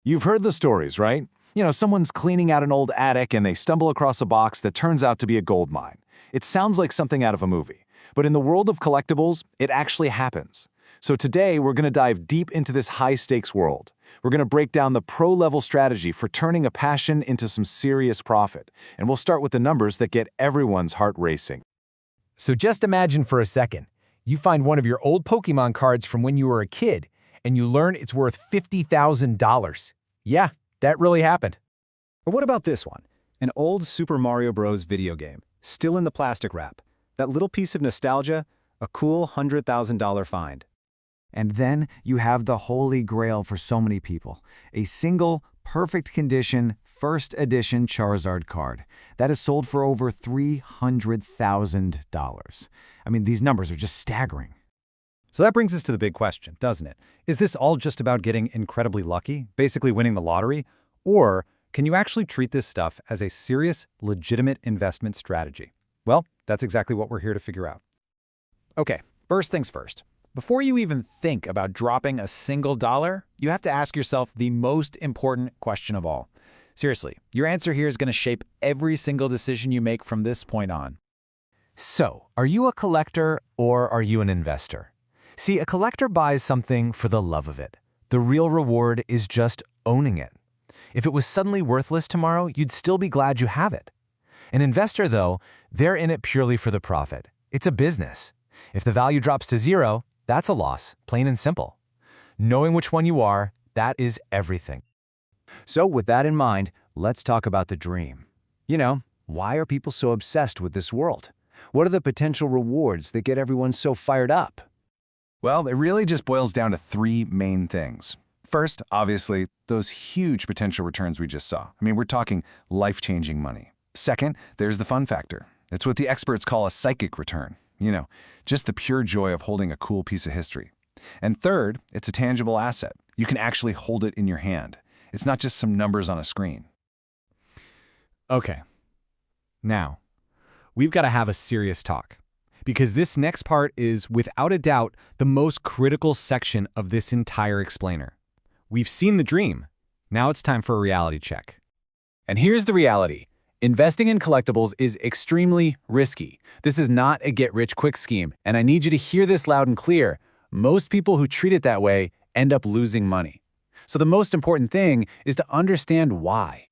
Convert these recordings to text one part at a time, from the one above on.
You've heard the stories, right? Someone's cleaning out an old attic and they stumble across a box that turns out to be a gold mine. It sounds like something out of a movie, but in the world of collectibles, it actually happens. So today, we're going to dive deep into this high-stakes world. We're going to break down the pro-level strategy for turning a passion into some serious profit, and we'll start with the numbers that get everyone's heart racing. So just imagine for a second, you find one of your old Pokemon cards from when you were a kid, and you learn it's worth $50,000. Yeah, that really happened. Or what about this one? An old Super Mario Bros. Video game, still in the plastic wrap. That little piece of nostalgia, a cool $100,000 find. And then you have the holy grail for so many people, a single, perfect condition, first edition Charizard card that is sold for over $300,000. I mean, these numbers are just staggering. So that brings us to the big question, doesn't it? Is this all just about getting incredibly lucky, basically winning the lottery? Or can you actually treat this stuff as a serious, legitimate investment strategy? Well, that's exactly what we're here to figure out. Okay, first things first. Before you even think about dropping a single dollar, you have to ask yourself the most important question of all. Seriously, your answer here is going to shape every single decision you make from this point on. So, are you a collector or are you an investor? See, a collector buys something for the love of it. The real reward is just owning it. If it was suddenly worthless tomorrow, you'd still be glad you have it. An investor, though, they're in it purely for the profit. It's a business. If the value drops to zero, that's a loss, plain and simple. Knowing which one you are, that is everything. So with that in mind, let's talk about the dream. Why are people so obsessed with this world? What are the potential rewards that get everyone so fired up? Well, it really just boils down to three main things. First, obviously, those huge potential returns we just saw. We're talking life-changing money. Second, there's the fun factor. It's what the experts call a psychic return. Just the pure joy of holding a cool piece of history. And third, it's a tangible asset. You can actually hold it in your hand. It's not just some numbers on a screen. Okay. Now, we've got to have a serious talk. Because this next part is, without a doubt, the most critical section of this entire explainer. We've seen the dream. Now it's time for a reality check. And here's the reality. Investing in collectibles is extremely risky. This is not a get-rich-quick scheme, and I need you to hear this loud and clear. Most people who treat it that way end up losing money. So the most important thing is to understand why.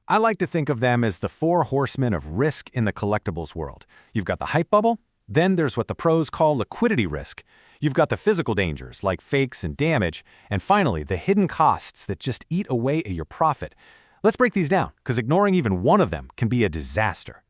I like to think of them as the four horsemen of risk in the collectibles world. You've got the hype bubble. Then there's what the pros call liquidity risk. You've got the physical dangers like fakes and damage. And finally, the hidden costs that just eat away at your profit. Let's break these down, because ignoring even one of them can be a disaster.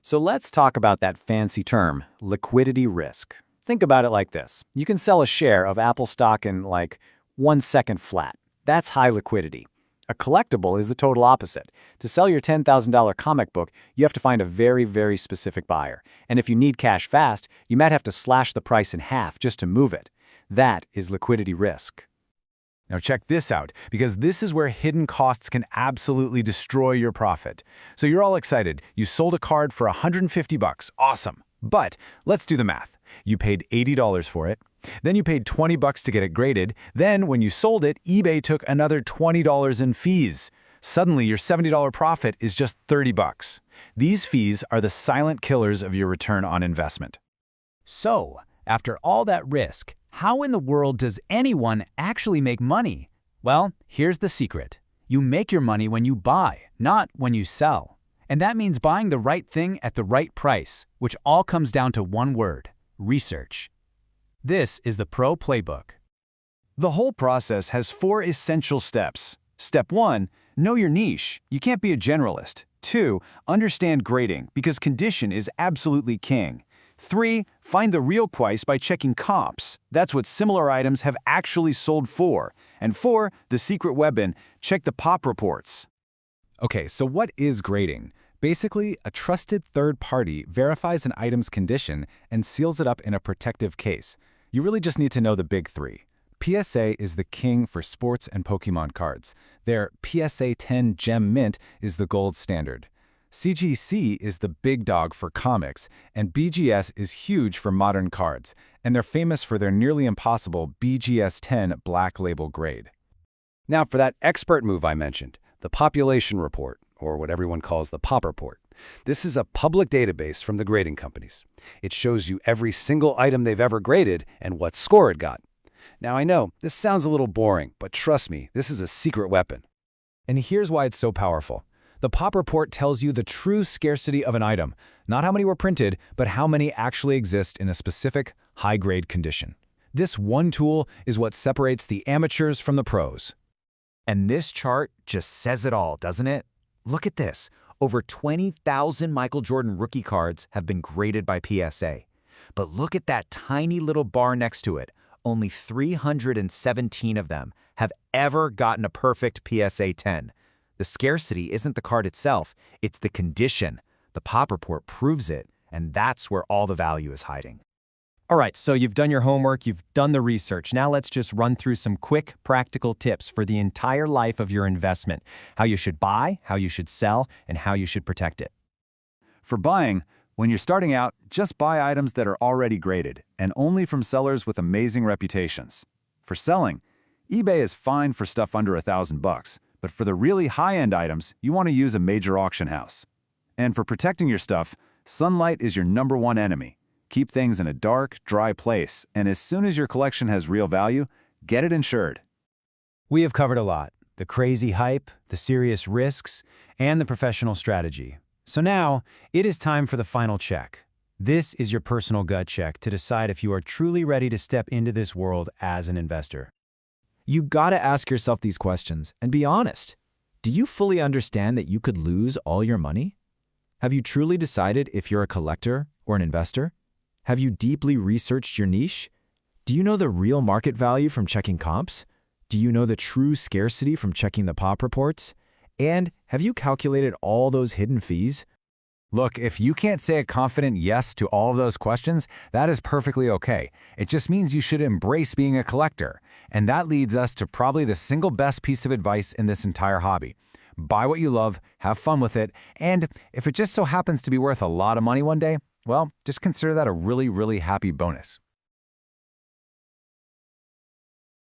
So let's talk about that fancy term, liquidity risk. Think about it like this. You can sell a share of Apple stock in 1 second flat. That's high liquidity. A collectible is the total opposite. To sell your $10,000 comic book, you have to find a very, very specific buyer. And if you need cash fast, you might have to slash the price in half just to move it. That is liquidity risk. Now check this out, because this is where hidden costs can absolutely destroy your profit. So you're all excited. You sold a card for $150. Awesome. But let's do the math. You paid $80 for it. Then you paid $20 to get it graded. Then when you sold it, eBay took another $20 in fees. Suddenly, your $70 profit is just $30. These fees are the silent killers of your return on investment. So, after all that risk, how in the world does anyone actually make money? Well, here's the secret. You make your money when you buy, not when you sell. And that means buying the right thing at the right price, which all comes down to one word: research. This is the Pro Playbook. The whole process has 4 essential steps. Step 1, know your niche. You can't be a generalist. 2, understand grading, because condition is absolutely king. 3, find the real price by checking comps. That's what similar items have actually sold for. And 4, the secret weapon, check the pop reports. Okay, so what is grading? Basically, a trusted third party verifies an item's condition and seals it up in a protective case. You really just need to know the big 3. PSA is the king for sports and Pokemon cards. Their PSA 10 Gem Mint is the gold standard. CGC is the big dog for comics, and BGS is huge for modern cards, and they're famous for their nearly impossible BGS 10 Black Label grade. Now for that expert move I mentioned, the population report, or what everyone calls the POP report. This is a public database from the grading companies. It shows you every single item they've ever graded and what score it got. Now I know, this sounds a little boring, but trust me, this is a secret weapon. And here's why it's so powerful. The POP report tells you the true scarcity of an item, not how many were printed, but how many actually exist in a specific high-grade condition. This one tool is what separates the amateurs from the pros. And this chart just says it all, doesn't it? Look at this. Over 20,000 Michael Jordan rookie cards have been graded by PSA. But look at that tiny little bar next to it. Only 317 of them have ever gotten a perfect PSA 10. The scarcity isn't the card itself, it's the condition. The POP report proves it, and that's where all the value is hiding. All right, so you've done your homework, you've done the research. Now let's just run through some quick, practical tips for the entire life of your investment. How you should buy, how you should sell, and how you should protect it. For buying, when you're starting out, just buy items that are already graded, and only from sellers with amazing reputations. For selling, eBay is fine for stuff under $1,000, but for the really high-end items, you want to use a major auction house. And for protecting your stuff, sunlight is your #1 enemy. Keep things in a dark, dry place, and as soon as your collection has real value, get it insured. We have covered a lot: the crazy hype, the serious risks, and the professional strategy. So now, it is time for the final check. This is your personal gut check to decide if you are truly ready to step into this world as an investor. You gotta ask yourself these questions and be honest. Do you fully understand that you could lose all your money? Have you truly decided if you're a collector or an investor? Have you deeply researched your niche? Do you know the real market value from checking comps? Do you know the true scarcity from checking the POP reports? And have you calculated all those hidden fees? Look, if you can't say a confident yes to all of those questions, that is perfectly okay. It just means you should embrace being a collector. And that leads us to probably the single best piece of advice in this entire hobby. Buy what you love, have fun with it, and if it just so happens to be worth a lot of money one day, well, just consider that a really, really happy bonus.